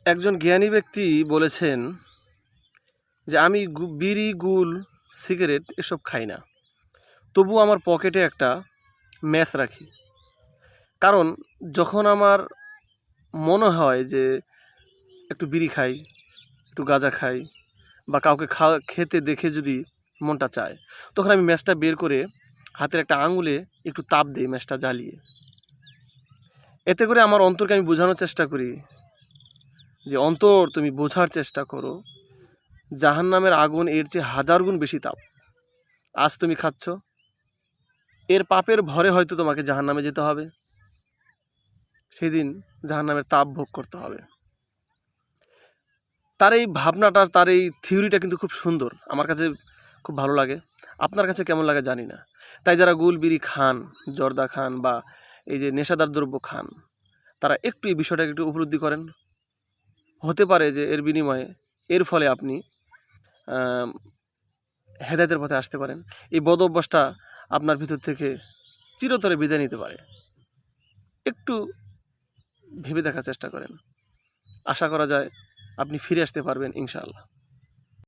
একজন জ্ঞানী ব্যক্তি বলেছেন যে আমি বিড়ি, গুল, সিগারেট এসব খাই না। তবু আমার পকেটে একটা ম্যাচ রাখি। কারণ যখন আমার মনে হয় যে একটু বিড়ি খাই, একটু গাঁজা খাই বা কাউকে খেতে দেখে যদি মনটা চায়, তখন আমি ম্যাচটা বের করে হাতের একটা আঙুলে একটু তাপ দিই ম্যাচটা জ্বালিয়ে। এতে করে আমার অন্তরকে আমি বোঝানোর চেষ্টা করি যে অন্তর, তুমি বোঝার চেষ্টা করো, জাহান্নামের আগুন এর চেয়ে হাজার গুণ বেশি তাপ। আজ তুমি খাচ্ছ, এর পাপের ভরে হয়তো তোমাকে জাহান্নামে যেতে হবে, সেদিন জাহান্নামের তাপ ভোগ করতে হবে। তার এই ভাবনাটা, তার এই থিওরিটা কিন্তু খুব সুন্দর, আমার কাছে খুব ভালো লাগে। আপনার কাছে কেমন লাগে জানি না। তাই যারা গুল, বিড়ি খান, জর্দা খান বা এই যে নেশাদার দ্রব্য খান, তারা একটু এই বিষয়টাকে একটু উপলব্ধি করেন। হতে পারে যে এর বিনিময়ে, এর ফলে আপনি হেদায়েতের পথে আসতে পারেন। এই বদ অভ্যাসটা আপনার ভিতর থেকে চিরতরে বিদায় নিতে পারে। একটু ভেবে দেখার চেষ্টা করেন। আশা করা যায় আপনি ফিরে আসতে পারবেন ইনশাআল্লাহ।